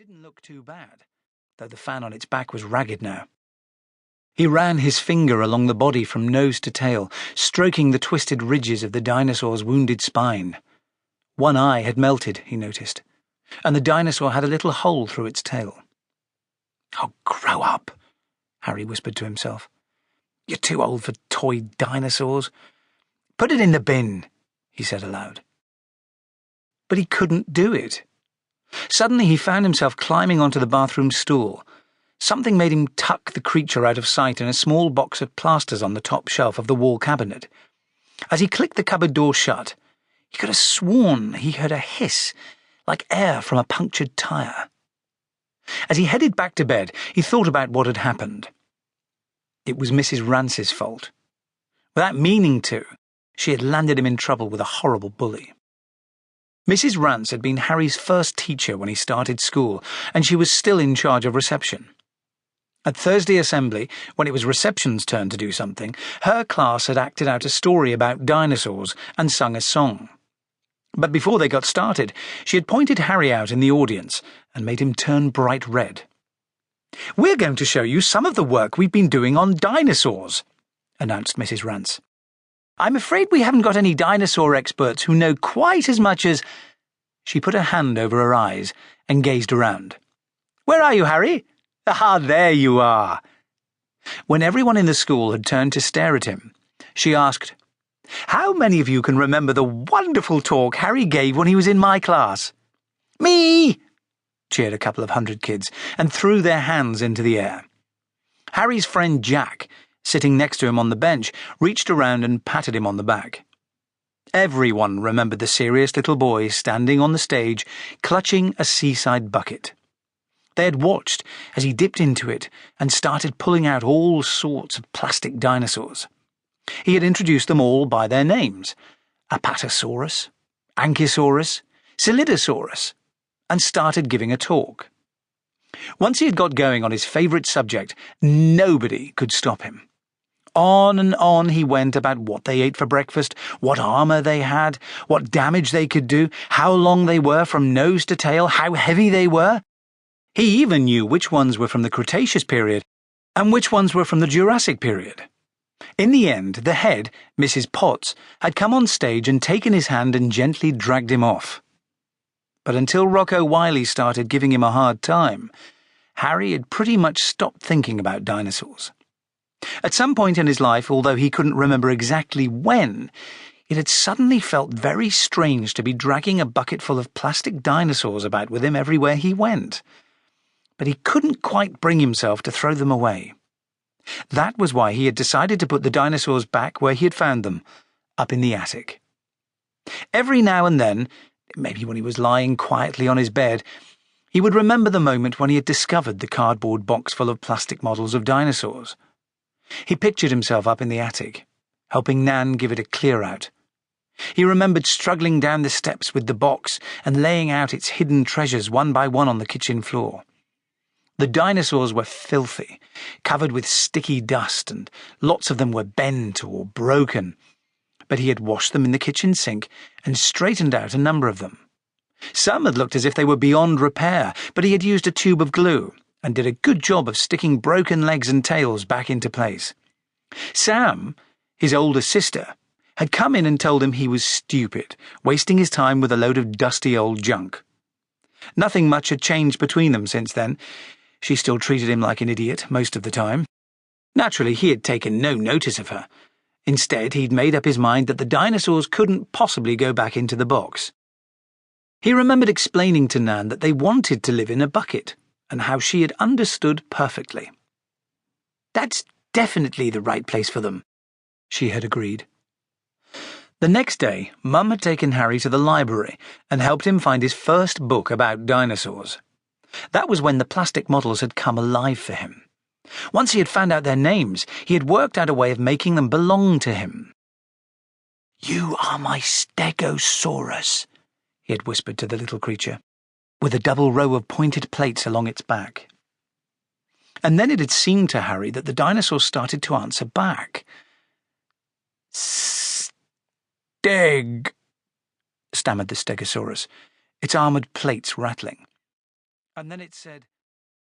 didn't look too bad, though the fan on its back was ragged now. He ran his finger along the body from nose to tail, stroking the twisted ridges of the dinosaur's wounded spine. One eye had melted, he noticed, and the dinosaur had a little hole through its tail. "Oh, grow up," Harry whispered to himself. "You're too old for toy dinosaurs. Put it in the bin," he said aloud. But he couldn't do it. Suddenly he found himself climbing onto the bathroom stool. Something made him tuck the creature out of sight in a small box of plasters on the top shelf of the wall cabinet. As he clicked the cupboard door shut, he could have sworn he heard a hiss, like air from a punctured tyre. As he headed back to bed, he thought about what had happened. It was Mrs. Rance's fault. Without meaning to, she had landed him in trouble with a horrible bully. Mrs. Rance had been Harry's first teacher when he started school, and she was still in charge of reception. At Thursday assembly, when it was reception's turn to do something, her class had acted out a story about dinosaurs and sung a song. But before they got started, she had pointed Harry out in the audience and made him turn bright red. "We're going to show you some of the work we've been doing on dinosaurs," announced Mrs. Rance. "I'm afraid we haven't got any dinosaur experts who know quite as much as—" She put her hand over her eyes and gazed around. "Where are you, Harry? Ah, there you are." When everyone in the school had turned to stare at him, she asked, "How many of you can remember the wonderful talk Harry gave when he was in my class?" "Me!" cheered a couple of hundred kids and threw their hands into the air. Harry's friend Jack, sitting next to him on the bench, reached around and patted him on the back. Everyone remembered the serious little boy standing on the stage, clutching a seaside bucket. They had watched as he dipped into it and started pulling out all sorts of plastic dinosaurs. He had introduced them all by their names: Apatosaurus, Ankylosaurus, Coelodosaurus, and started giving a talk. Once he had got going on his favourite subject, nobody could stop him. On and on he went about what they ate for breakfast, what armour they had, what damage they could do, how long they were from nose to tail, how heavy they were. He even knew which ones were from the Cretaceous period and which ones were from the Jurassic period. In the end, the head, Mrs. Potts, had come on stage and taken his hand and gently dragged him off. But until Rocco Wiley started giving him a hard time, Harry had pretty much stopped thinking about dinosaurs. At some point in his life, although he couldn't remember exactly when, it had suddenly felt very strange to be dragging a bucket full of plastic dinosaurs about with him everywhere he went. But he couldn't quite bring himself to throw them away. That was why he had decided to put the dinosaurs back where he had found them, up in the attic. Every now and then, maybe when he was lying quietly on his bed, he would remember the moment when he had discovered the cardboard box full of plastic models of dinosaurs. He pictured himself up in the attic, helping Nan give it a clear-out. He remembered struggling down the steps with the box and laying out its hidden treasures one by one on the kitchen floor. The dinosaurs were filthy, covered with sticky dust, and lots of them were bent or broken. But he had washed them in the kitchen sink and straightened out a number of them. Some had looked as if they were beyond repair, but he had used a tube of glue and did a good job of sticking broken legs and tails back into place. Sam, his older sister, had come in and told him he was stupid, wasting his time with a load of dusty old junk. Nothing much had changed between them since then. She still treated him like an idiot most of the time. Naturally, he had taken no notice of her. Instead, he'd made up his mind that the dinosaurs couldn't possibly go back into the box. He remembered explaining to Nan that they wanted to live in a bucket, and how she had understood perfectly. "That's definitely the right place for them," she had agreed. The next day, Mum had taken Harry to the library and helped him find his first book about dinosaurs. That was when the plastic models had come alive for him. Once he had found out their names, he had worked out a way of making them belong to him. "You are my Stegosaurus," he had whispered to the little creature, with a double row of pointed plates along its back. And then it had seemed to Harry that the dinosaur started to answer back. "Steg," stammered the Stegosaurus, its armoured plates rattling. And then it said,